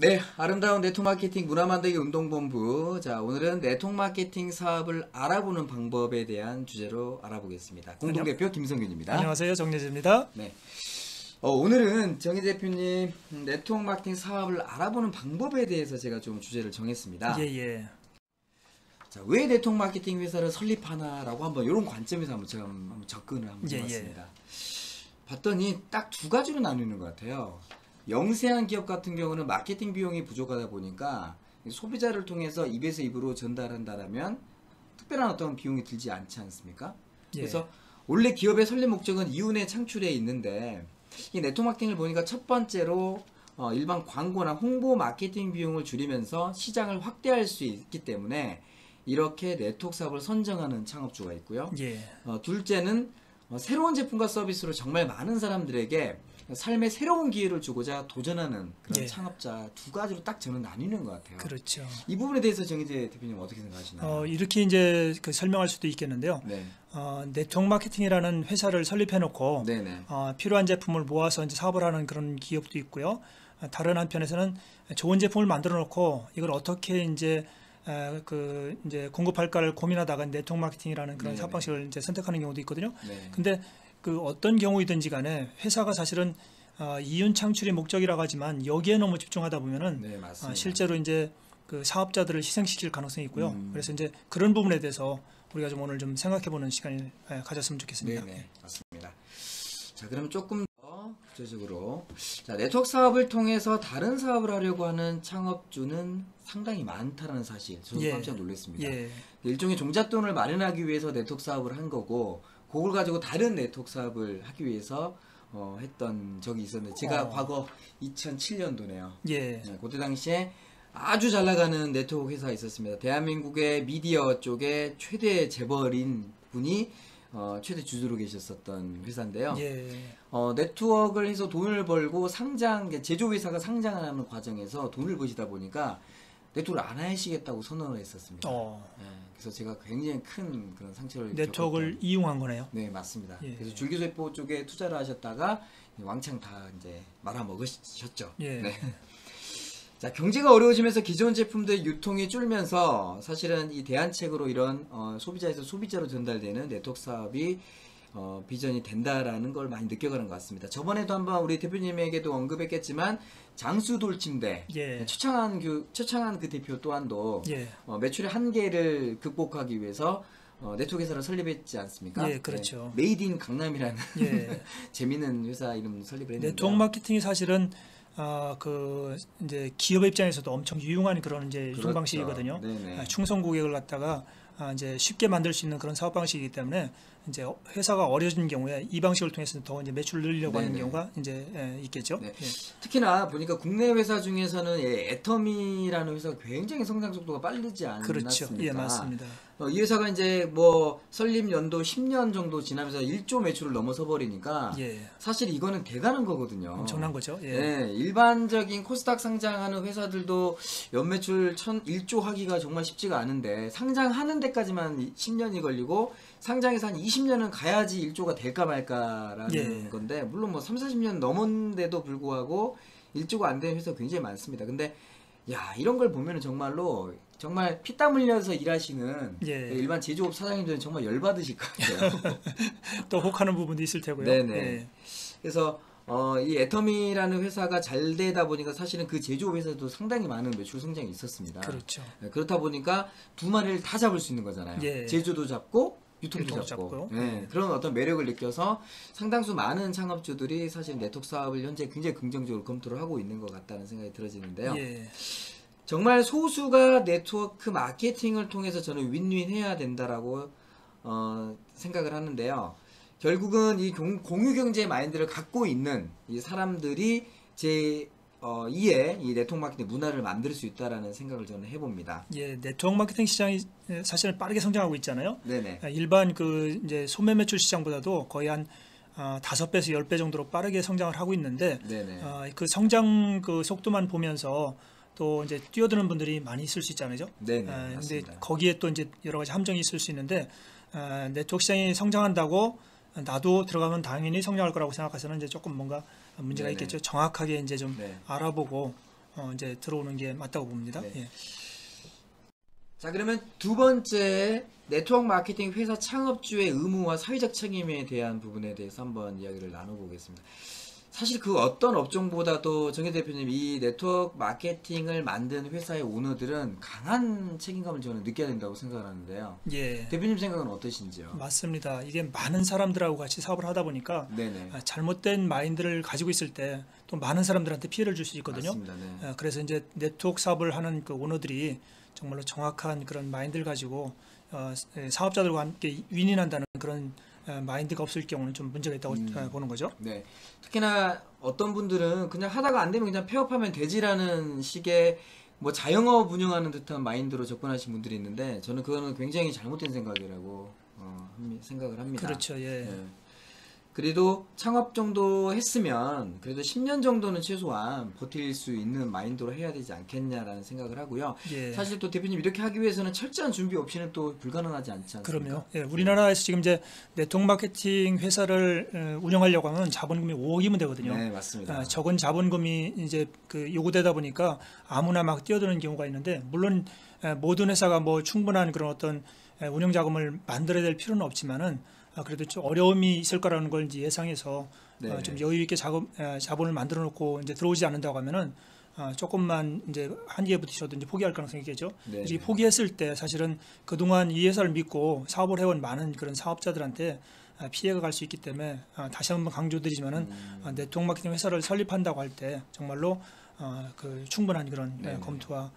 네, 아름다운 네트워크 마케팅 문화만들기 운동본부. 자, 오늘은 네트워크 마케팅 사업을 알아보는 방법에 대한 주제로 알아보겠습니다. 공동대표 김성균입니다. 안녕하세요, 정예지입니다. 네. 오늘은 정희 대표님 네트워크 마케팅 사업을 알아보는 방법에 대해서 제가 좀 주제를 정했습니다. 예. 자, 왜 네트워크 마케팅 회사를 설립하나라고 한번 이런 관점에서 한번 제가 한번 접근을 한번 해봤습니다. 봤더니 딱 두 가지로 나누는 것 같아요. 영세한 기업 같은 경우는 마케팅 비용이 부족하다 보니까 소비자를 통해서 입에서 입으로 전달한다라면 특별한 어떤 비용이 들지 않지 않습니까? 그래서 원래 기업의 설립 목적은 이윤의 창출에 있는데 이 네트워크 마케팅을 보니까 첫 번째로 일반 광고나 홍보 마케팅 비용을 줄이면서 시장을 확대할 수 있기 때문에 이렇게 네트워크 사업을 선정하는 창업주가 있고요. 둘째는 새로운 제품과 서비스로 정말 많은 사람들에게 삶의 새로운 기회를 주고자 도전하는 그런 창업자 두 가지로 딱 저는 나뉘는 것 같아요. 그렇죠. 이 부분에 대해서 정희재 대표님 어떻게 생각하시나요? 이렇게 이제 설명할 수도 있겠는데요. 네트워크 마케팅이라는 회사를 설립해놓고 필요한 제품을 모아서 이제 사업을 하는 그런 기업도 있고요. 다른 한편에서는 좋은 제품을 만들어놓고 이걸 어떻게 이제 공급할까를 고민하다가 네트워크 마케팅이라는 그런 사업 방식을 이제 선택하는 경우도 있거든요. 근데 그 어떤 경우이든지 간에 회사가 사실은 이윤 창출이 목적이라고 하지만 여기에 너무 집중하다 보면은 실제로 이제 그 사업자들을 희생시킬 가능성이 있고요. 그래서 이제 그런 부분에 대해서 우리가 좀 오늘 좀 생각해보는 시간을 가졌으면 좋겠습니다. 맞습니다. 자, 그럼 조금 더 구체적으로 네트워크 사업을 통해서 다른 사업을 하려고 하는 창업주는 상당히 많다는 사실 저도 깜짝 놀랐습니다. 일종의 종잣돈을 마련하기 위해서 네트워크 사업을 한 거고 그걸 가지고 다른 네트워크 사업을 하기 위해서 했던 적이 있었는데 제가 과거 2007년도네요. 그때 당시에 아주 잘 나가는 네트워크 회사가 있었습니다. 대한민국의 미디어 쪽에 최대 재벌인 분이 최대 주주로 계셨었던 회사인데요. 네트워크를 해서 돈을 벌고 제조회사가 상장하는 과정에서 돈을 버시다 보니까 네트워크를 안 하시겠다고 선언을 했었습니다. 그래서 제가 굉장히 큰 그런 상처를 네트워크를 이용한 거네요. 네, 맞습니다. 그래서 줄기세포 쪽에 투자를 하셨다가 왕창 다 이제 말아먹으셨죠. 자, 경제가 어려워지면서 기존 제품들의 유통이 줄면서 사실은 이 대안책으로 이런 소비자에서 소비자로 전달되는 네트워크 사업이 비전이 된다라는 걸 많이 느껴가는 것 같습니다. 저번에도 한번 우리 대표님에게도 언급했겠지만 장수 돌침대 최창한 그 대표 또한도 매출의 한계를 극복하기 위해서 네트워크 회사를 설립했지 않습니까? 그렇죠. 메이드 인 강남이라는 재미있는 회사 이름 설립을 했는데 네트워크 마케팅이 사실은 이제 기업 입장에서도 엄청 유용한 그런 이제 유통 방식이거든요. 충성 고객을 갖다가 이제 쉽게 만들 수 있는 그런 사업 방식이기 때문에 이제 회사가 어려진 경우에 이 방식을 통해서 더 이제 매출을 늘리려고 하는 경우가 이제 있겠죠. 특히나 보니까 국내 회사 중에서는 애터미라는 회사가 굉장히 성장 속도가 빠르지 않았습니까? 그렇죠. 맞습니다. 이 회사가 이제 뭐 설립 연도 10년 정도 지나면서 1조 매출을 넘어서 버리니까 사실 이거는 대단한 거거든요. 엄청난 거죠. 일반적인 코스닥 상장하는 회사들도 연매출 1조 하기가 정말 쉽지가 않은데 상장하는 데까지만 10년이 걸리고 상장해서 한 20년은 가야지 1조가 될까 말까라는 건데 물론 뭐 3, 40년 넘었는데도 불구하고 1조가 안 되는 회사가 굉장히 많습니다. 근데 이런 걸 보면은 정말 피땀 흘려서 일하시는 일반 제조업 사장님들은 정말 열받으실 것 같아요. 또 혹하는 부분도 있을 테고요. 그래서 이 애터미라는 회사가 잘 되다 보니까 사실은 그 제조업 회사도 상당히 많은 매출 성장이 있었습니다. 그렇다 보니까 두 마리를 다 잡을 수 있는 거잖아요. 제조도 잡고 유통도 잡고. 그런 어떤 매력을 느껴서 상당수 많은 창업주들이 사실 네트워크 사업을 현재 굉장히 긍정적으로 검토를 하고 있는 것 같다는 생각이 들어지는데요. 정말 소수가 네트워크 마케팅을 통해서 저는 윈윈해야 된다라고 생각을 하는데요. 결국은 이 공유경제 마인드를 갖고 있는 이 사람들이 이에 이 네트워크 마케팅 문화를 만들 수 있다라는 생각을 저는 해봅니다. 네트워크 마케팅 시장이 사실은 빠르게 성장하고 있잖아요. 일반 이제 소매 매출 시장보다도 거의 한 5배에서 10배 정도로 빠르게 성장을 하고 있는데 그 성장 속도만 보면서 또 이제 뛰어드는 분들이 많이 있을 수 있잖아요. 근데 거기에 또 이제 여러 가지 함정이 있을 수 있는데 네트워크 시장이 성장한다고 나도 들어가면 당연히 성장할 거라고 생각해서는 이제 조금 뭔가 문제가 있겠죠. 정확하게 이제 좀 알아보고 이제 들어오는 게 맞다고 봅니다. 네. 예. 자, 그러면 두 번째 네트워크 마케팅 회사 창업주의 의무와 사회적 책임에 대한 부분에 대해서 한번 이야기를 나눠보겠습니다. 사실 그 어떤 업종보다도 정혜 대표님, 이 네트워크 마케팅을 만든 회사의 오너들은 강한 책임감을 저는 느껴야 된다고 생각을 하는데요. 예. 대표님 생각은 어떠신지요? 맞습니다. 이게 많은 사람들하고 같이 사업을 하다 보니까 네네. 잘못된 마인드를 가지고 있을 때 또 많은 사람들한테 피해를 줄 수 있거든요. 맞습니다. 네. 그래서 이제 네트워크 사업을 하는 그 오너들이 정말로 정확한 그런 마인드를 가지고 사업자들과 함께 윈윈한다는 그런 마인드가 없을 경우는 좀 문제가 있다고 보는 거죠. 네. 특히나 어떤 분들은 그냥 하다가 안 되면 그냥 폐업하면 되지라는 식의 뭐 자영업 운영하는 듯한 마인드로 접근하신 분들이 있는데, 저는 그거는 굉장히 잘못된 생각이라고 생각을 합니다. 그렇죠. 예. 네. 그래도 창업 정도 했으면 그래도 10년 정도는 최소한 버틸 수 있는 마인드로 해야 되지 않겠냐라는 생각을 하고요. 예. 사실 또 대표님 이렇게 하기 위해서는 철저한 준비 없이는 또 불가능하지 않지 않습니까? 그럼요. 예, 우리나라에서 지금 이제 네트워크 마케팅 회사를 운영하려고 하면 자본금이 5억이면 되거든요. 네, 맞습니다. 적은 자본금이 이제 그 요구되다 보니까 아무나 막 뛰어드는 경우가 있는데, 물론 모든 회사가 뭐 충분한 그런 어떤 운영 자금을 만들어야 될 필요는 없지만은 그래도 좀 어려움이 있을 거라는 걸 이제 예상해서 좀 여유 있게 자본을 만들어 놓고 이제 들어오지 않는다고 하면은 조금만 이제 한계에 부딪혀도 이제 포기할 가능성이 있겠죠. 이 포기했을 때 사실은 그동안 이 회사를 믿고 사업을 해온 많은 그런 사업자들한테 피해가 갈 수 있기 때문에 다시 한번 강조드리지만은 네트워크 마케팅 회사를 설립한다고 할 때 정말로 그 충분한 그런 검토와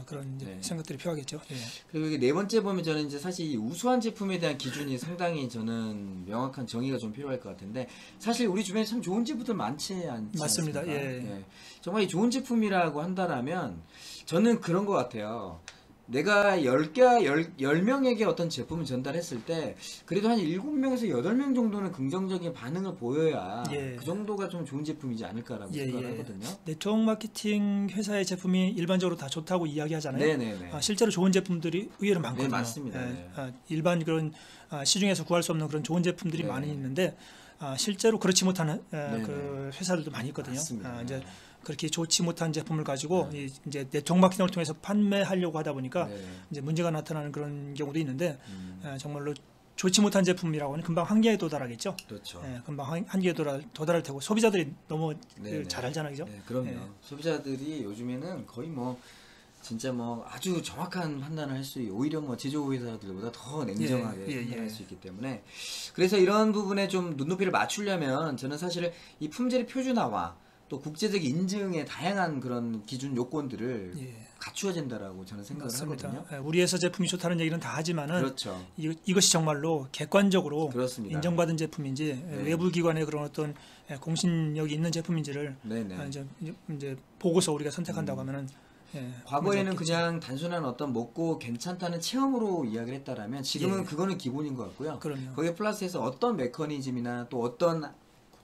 그런 이제 생각들이 필요하겠죠. 예. 그리고 이게 네 번째 보면 저는 이제 사실 이 우수한 제품에 대한 기준이 상당히 저는 명확한 정의가 좀 필요할 것 같은데, 사실 우리 주변에 참 좋은 제품들 많지 않습니까? 맞습니다. 예. 예. 정말 이 좋은 제품이라고 한다라면 저는 그런 것 같아요. 내가 10명에게 어떤 제품을 전달했을 때 그래도 한 7명에서 8명 정도는 긍정적인 반응을 보여야 그 정도가 좀 좋은 제품이지 않을까라고 생각을 하거든요. 네트워크 마케팅 회사의 제품이 일반적으로 다 좋다고 이야기하잖아요. 네네네. 실제로 좋은 제품들이 의외로 많거든요. 네, 맞습니다. 일반 그런 시중에서 구할 수 없는 그런 좋은 제품들이 많이 있는데 실제로 그렇지 못한 그 회사들도 많이 있거든요. 맞습니다. 이제 그렇게 좋지 못한 제품을 가지고 이제 네트워크 마케팅을 통해서 판매하려고 하다 보니까 이제 문제가 나타나는 그런 경우도 있는데, 정말로 좋지 못한 제품이라고 하면 금방 한계에 도달하겠죠. 그렇죠. 금방 한계에 도달할 테고 소비자들이 너무 잘 알잖아요, 그죠? 네, 그럼요. 소비자들이 요즘에는 거의 뭐 진짜 뭐 아주 정확한 판단을 할 수 있고, 오히려 뭐 제조업 회사들보다 더 냉정하게 판단할 수 있기 때문에, 그래서 이런 부분에 좀 눈높이를 맞추려면 저는 사실 이 품질의 표준화와 또 국제적 인증의 다양한 그런 기준 요건들을 갖추어야 된다라고 저는 생각을 하거든요. 우리 회사 제품이 좋다는 얘기는 다 하지만은 그렇죠. 이것이 정말로 객관적으로 그렇습니다. 인정받은 제품인지 외부 기관의 그런 어떤 공신력이 있는 제품인지를 이제 보고서 우리가 선택한다고 하면은 과거에는 그냥 단순한 어떤 먹고 괜찮다는 체험으로 이야기를 했다라면 지금은 그거는 기본인 것 같고요. 그럼요. 거기에 플러스해서 어떤 메커니즘이나 또 어떤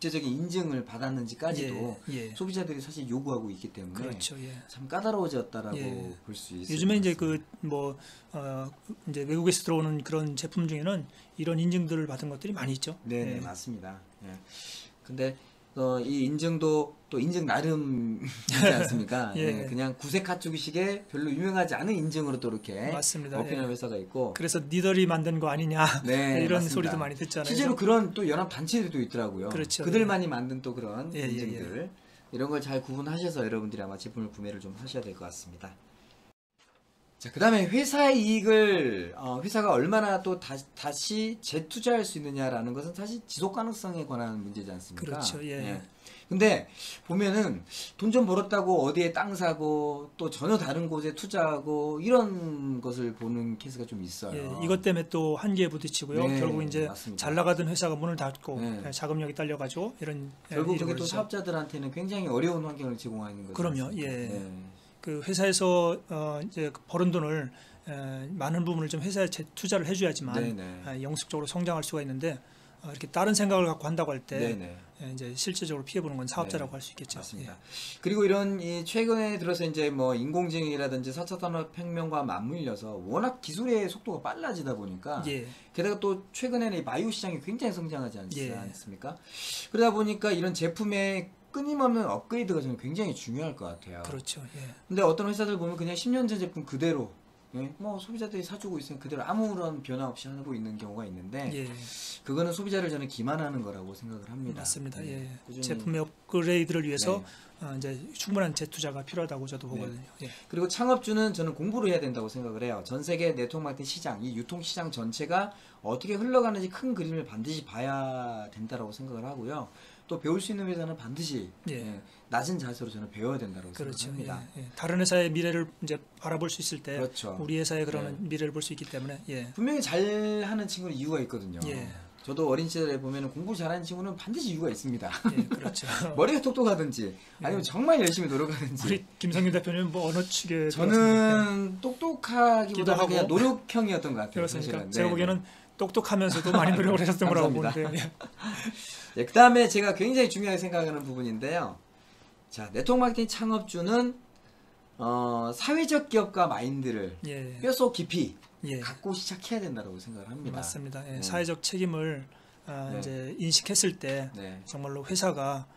국제적인 인증을 받았는지까지도 소비자들이 사실 요구하고 있기 때문에 그렇죠. 참 까다로워졌다라고 볼 수 있습니다. 요즘에 이제 이제 외국에서 들어오는 그런 제품 중에는 이런 인증들을 받은 것들이 많이 있죠. 네, 맞습니다. 근데 이 인증도 또 인증 나름이지 않습니까? 그냥 구색 가축식의 별로 유명하지 않은 인증으로 또 이렇게 어필하는 회사가 있고, 그래서 니들이 만든 거 아니냐 이런 맞습니다. 소리도 많이 듣잖아요. 실제로 그런 또 연합 단체들도 있더라고요. 그렇죠. 그들만이 만든 또 그런 인증들, 이런 걸 잘 구분하셔서 여러분들이 아마 제품을 구매를 좀 하셔야 될 것 같습니다. 자, 그 다음에 회사의 이익을 회사가 얼마나 또 다시 재투자할 수 있느냐라는 것은 사실 지속 가능성에 관한 문제지 않습니까? 그렇죠. 근데 보면은 돈 좀 벌었다고 어디에 땅 사고 또 전혀 다른 곳에 투자하고 이런 것을 보는 케이스가 좀 있어요. 이것 때문에 또 한계에 부딪히고요. 결국 이제 맞습니다. 잘 나가던 회사가 문을 닫고 자금력이 딸려가지고 결국 그게 또 사업자들한테는 굉장히 어려운 환경을 제공하는 거죠. 그럼요. 그 회사에서 이제 버는 돈을 많은 부분을 좀 회사에 투자를 해줘야지만 영속적으로 성장할 수가 있는데, 이렇게 다른 생각을 갖고 한다고 할 때 이제 실질적으로 피해 보는 건 사업자라고 할 수 있겠죠. 맞습니다. 그리고 이런 최근에 들어서 이제 뭐 인공지능이라든지 4차 산업혁명과 맞물려서 워낙 기술의 속도가 빨라지다 보니까 게다가 또 최근에는 이 바이오 시장이 굉장히 성장하지 않습니까? 그러다 보니까 이런 제품의 끊임없는 업그레이드가 저는 굉장히 중요할 것 같아요. 그렇죠. 예. 근데 어떤 회사들 보면 그냥 10년 전 제품 그대로 뭐 소비자들이 사주고 있으면 그대로 아무런 변화 없이 하고 있는 경우가 있는데 예. 그거는 소비자를 저는 기만하는 거라고 생각을 합니다. 맞습니다. 예. 꾸준히. 제품의 업그레이드를 위해서 이제 충분한 재투자가 필요하다고 저도 보거든요. 예. 그리고 창업주는 저는 공부를 해야 된다고 생각을 해요. 전 세계 네트워크 마케팅 시장, 이 유통 시장 전체가 어떻게 흘러가는지 큰 그림을 반드시 봐야 된다고 생각을 하고요. 또 배울 수 있는 회사는 반드시 낮은 자세로 저는 배워야 된다고 그렇죠. 생각합니다. 예. 다른 회사의 미래를 이제 바라볼 수 있을 때 그렇죠. 우리 회사의 그런 미래를 볼 수 있기 때문에 분명히 잘하는 친구는 이유가 있거든요. 저도 어린 시절에 보면 공부 잘하는 친구는 반드시 이유가 있습니다. 그렇죠. 머리가 똑똑하든지 아니면 정말 열심히 노력하든지. 우리 김성윤 대표님은 뭐 어느 측에 저는 똑똑하기보다 그냥 노력형이었던 것 같아요. 그렇습니까? 사실은. 제가 보기에는 똑똑하면서도 많이 노력을 하셨던 거라고 보는데. 그 다음에 제가 굉장히 중요하게 생각하는 부분인데요. 자, 네트워크 마케팅 창업주는 사회적 기업가 마인드를 뼛속 깊이 갖고 시작해야 된다고 생각을 합니다. 맞습니다. 사회적 책임을 이제 인식했을 때 정말로 회사가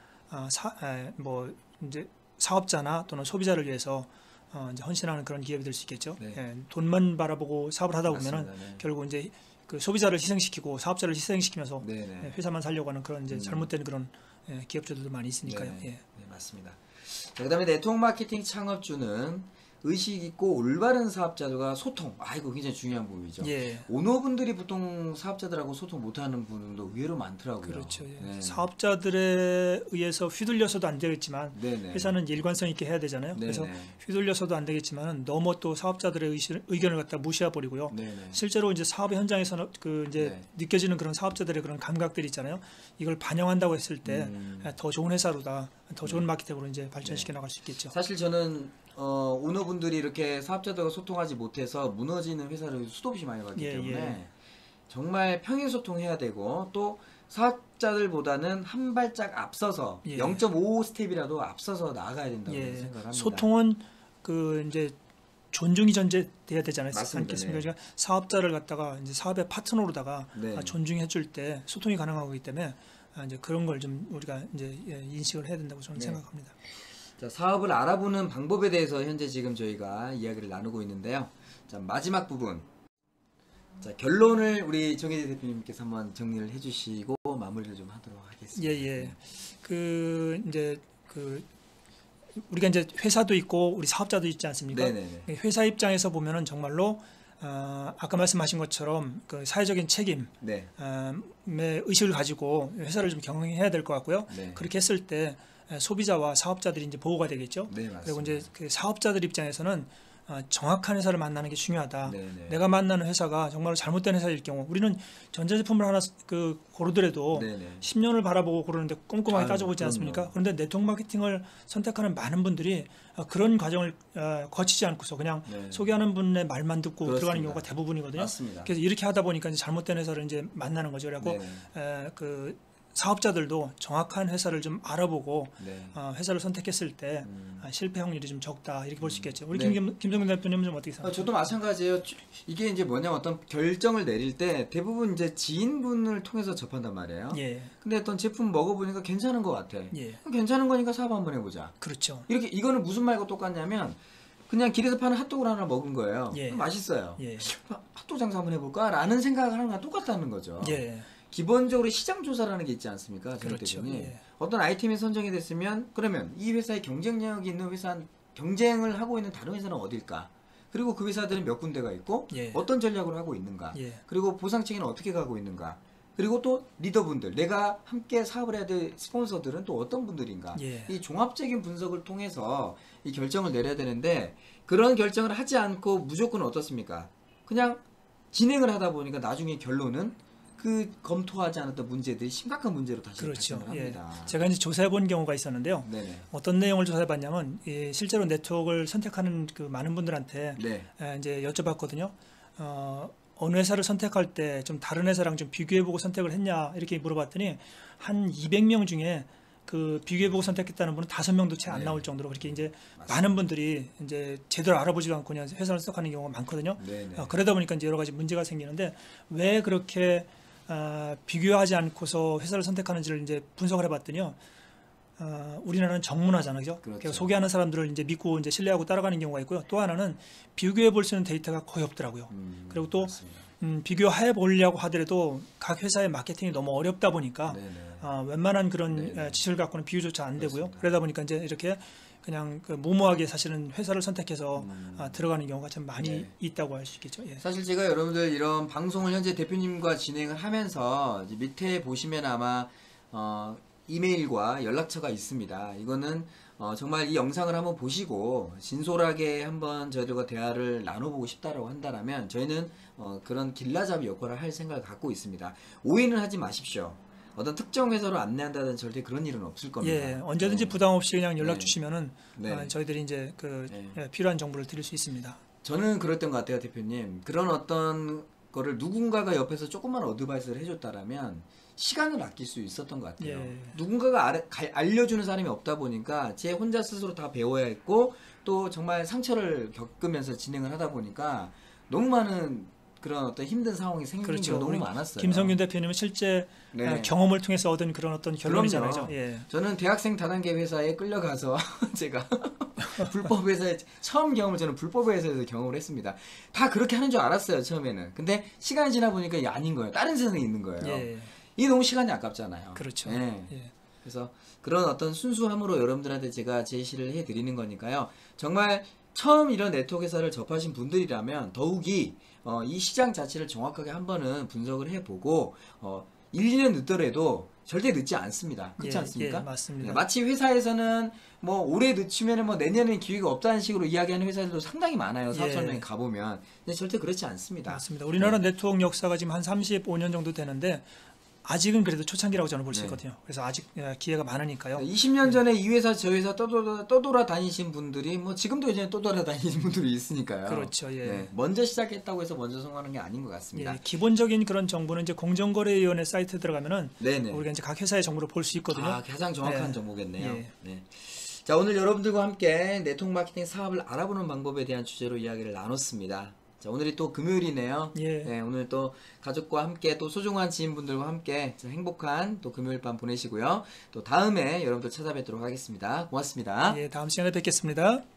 뭐 이제 사업자나 또는 소비자를 위해서 이제 헌신하는 그런 기업이 될 수 있겠죠. 돈만 바라보고 사업을 하다 보면은 결국 이제 그 소비자를 희생시키고 사업자를 희생시키면서 회사만 살려고 하는 그런 이제 잘못된 그런 기업주들도 많이 있으니까요. 네, 맞습니다. 자, 그다음에 네트워크 마케팅 창업주는 의식 있고 올바른 사업자들과 소통. 이거 굉장히 중요한 부분이죠. 오너분들이 보통 사업자들하고 소통 못하는 분도 의외로 많더라고요. 그렇죠. 사업자들에 의해서 휘둘려서도 안 되겠지만 회사는 일관성 있게 해야 되잖아요. 그래서 휘둘려서도 안 되겠지만 너무 또 사업자들의 의견을 갖다 무시해 버리고요. 실제로 이제 사업의 현장에서는 그 이제 느껴지는 그런 사업자들의 그런 감각들이 있잖아요. 이걸 반영한다고 했을 때 더 좋은 회사로다, 더 좋은 마케팅으로 이제 발전시켜 나갈 수 있겠죠. 사실 저는 오너분들이 이렇게 사업자들과 소통하지 못해서 무너지는 회사를 수도 없이 많이 봤기 때문에 정말 평행 소통해야 되고 또 사업자들보다는 한 발짝 앞서서 0.5 스텝이라도 앞서서 나아가야 된다고 생각합니다. 소통은 그 이제 존중이 전제돼야 되잖아요. 맞습니다. 그러니까 사업자를 갖다가 이제 사업의 파트너로다가 존중해 줄 때 소통이 가능하기 때문에 이제 그런 걸 좀 우리가 이제 인식을 해야 된다고 저는 생각합니다. 자, 사업을 알아보는 방법에 대해서 현재 지금 저희가 이야기를 나누고 있는데요. 자, 마지막 부분. 자, 결론을 우리 정혜재 대표님께서 한번 정리를 해주시고 마무리를 좀 하도록 하겠습니다. 그 이제 그 우리가 이제 회사도 있고 우리 사업자도 있지 않습니까? 회사 입장에서 보면은 정말로 아까 말씀하신 것처럼 그 사회적인 책임의 의식을 가지고 회사를 좀 경영해야 될 것 같고요. 그렇게 했을 때 소비자와 사업자들이 이제 보호가 되겠죠. 그리고 이제 그 사업자들 입장에서는 정확한 회사를 만나는 게 중요하다. 내가 만나는 회사가 정말 잘못된 회사일 경우 우리는 전자제품을 하나 그 고르더라도 10년을 바라보고 고르는데 꼼꼼하게 따져보지 않습니까? 그런데 네트워크 마케팅을 선택하는 많은 분들이 그런 과정을 거치지 않고서 그냥 소개하는 분의 말만 듣고 들어가는 경우가 대부분이거든요. 그래서 이렇게 하다 보니까 이제 잘못된 회사를 이제 만나는 거죠. 그래갖고 그 사업자들도 정확한 회사를 좀 알아보고 회사를 선택했을 때 실패 확률이 좀 적다 이렇게 볼 수 있겠죠. 우리 김성근 대표님은 좀 어떻게 생각하세요? 저도 마찬가지예요. 이게 이제 뭐냐면 어떤 결정을 내릴 때 대부분 이제 지인분을 통해서 접한단 말이에요. 근데 어떤 제품 먹어보니까 괜찮은 것 같아. 괜찮은 거니까 사업 한번 해보자. 그렇죠. 이렇게 이거는 무슨 말과 똑같냐면 그냥 길에서 파는 핫도그를 하나 먹은 거예요. 맛있어요. 핫도그 장사 한번 해볼까? 라는 생각을 하는 거랑 똑같다는 거죠. 기본적으로 시장 조사라는 게 있지 않습니까? 그렇죠. 어떤 아이템이 선정이 됐으면 그러면 이 회사의 경쟁력이 있는 회사, 경쟁을 하고 있는 다른 회사는 어딜까? 그리고 그 회사들은 몇 군데가 있고 어떤 전략을 하고 있는가? 그리고 보상책에는 어떻게 가고 있는가? 그리고 또 리더분들, 내가 함께 사업을 해야 될 스폰서들은 또 어떤 분들인가? 이 종합적인 분석을 통해서 이 결정을 내려야 되는데 그런 결정을 하지 않고 무조건 어떻습니까? 그냥 진행을 하다 보니까 나중에 결론은 그 검토하지 않았던 문제들이 심각한 문제로 다시 발생을 합니다. 제가 이제 조사해 본 경우가 있었는데요. 어떤 내용을 조사해 봤냐면 실제로 네트워크를 선택하는 그 많은 분들한테 이제 여쭤봤거든요. 어느 회사를 선택할 때 좀 다른 회사랑 좀 비교해보고 선택을 했냐 이렇게 물어봤더니 한 200명 중에 그 비교해보고 선택했다는 분은 5명도 채 안 나올 정도로 그렇게 이제 많은 분들이 이제 제대로 알아보지도 않고 그냥 회사를 선택하는 경우가 많거든요. 그러다 보니까 이제 여러 가지 문제가 생기는데 왜 그렇게 비교하지 않고서 회사를 선택하는지를 이제 분석을 해봤더니요. 우리나라는 정문화잖아요, 그죠? 그렇죠. 그러니까 소개하는 사람들을 이제 믿고 이제 신뢰하고 따라가는 경우가 있고요. 또 하나는 비교해 볼 수 있는 데이터가 거의 없더라고요. 그리고 또 비교해 보려고 하더라도 각 회사의 마케팅이 너무 어렵다 보니까 웬만한 그런 지식을 갖고는 비교조차 안 되고요. 맞습니다. 그러다 보니까 이제 이렇게 그냥 그 무모하게 사실은 회사를 선택해서 들어가는 경우가 참 많이 있다고 할 수 있겠죠. 예. 사실 제가 여러분들 이런 방송을 현재 대표님과 진행을 하면서 이제 밑에 보시면 아마 이메일과 연락처가 있습니다. 이거는 정말 이 영상을 한번 보시고 진솔하게 한번 저희들과 대화를 나눠보고 싶다라고 한다면 저희는 그런 길라잡이 역할을 할 생각을 갖고 있습니다. 오해는 하지 마십시오. 어떤 특정 회사로 안내한다든 절대 그런 일은 없을 겁니다. 예, 언제든지 부담 없이 그냥 연락 주시면은 저희들이 이제 필요한 정보를 드릴 수 있습니다. 저는 그랬던 것 같아요, 대표님. 그런 어떤 거를 누군가가 옆에서 조금만 어드바이스를 해줬다라면 시간을 아낄 수 있었던 것 같아요. 누군가가 알려주는 사람이 없다 보니까 제 혼자 스스로 다 배워야 했고 또 정말 상처를 겪으면서 진행을 하다 보니까 너무 많은 그런 어떤 힘든 상황이 생기는 경우가 너무 많았어요. 김성균 대표님은 실제 경험을 통해서 얻은 그런 어떤 결론이잖아요. 예. 저는 대학생 다단계 회사에 끌려가서 제가 불법 회사에 처음 경험을 저는 불법 회사에서 경험을 했습니다. 다 그렇게 하는 줄 알았어요, 처음에는. 근데 시간이 지나 보니까 이게 아닌 거예요. 다른 세상에 있는 거예요. 이게 너무 시간이 아깝잖아요. 그렇죠. 그래서 그런 어떤 순수함으로 여러분들한테 제가 제시를 해드리는 거니까요. 정말 처음 이런 네트워크 회사를 접하신 분들이라면 더욱이 이 시장 자체를 정확하게 한 번은 분석을 해보고 1, 2년 늦더라도 절대 늦지 않습니다. 그렇지 않습니까? 맞습니다. 마치 회사에서는 뭐 올해 늦추면 뭐 내년에 기회가 없다는 식으로 이야기하는 회사들도 상당히 많아요. 사업 설명에 가보면. 근데 절대 그렇지 않습니다. 맞습니다. 우리나라 네트워크 역사가 지금 한 35년 정도 되는데 아직은 그래도 초창기라고 저는 볼 수 있거든요. 그래서 아직 기회가 많으니까요. 20년 전에 이 회사 저 회사 떠돌아다니신 분들이 뭐 지금도 이제 떠돌아다니신 분들이 있으니까요. 그렇죠. 먼저 시작했다고 해서 먼저 성공하는 게 아닌 것 같습니다. 기본적인 그런 정보는 이제 공정거래위원회 사이트에 들어가면은 우리가 이제 각 회사의 정보를 볼 수 있거든요. 가장 정확한 정보겠네요. 자, 오늘 여러분들과 함께 네트워크 마케팅 사업을 알아보는 방법에 대한 주제로 이야기를 나눴습니다. 자, 오늘이 또 금요일이네요. 오늘 또 가족과 함께 또 소중한 지인분들과 함께 행복한 또 금요일 밤 보내시고요. 또 다음에 여러분들 찾아뵙도록 하겠습니다. 고맙습니다. 다음 시간에 뵙겠습니다.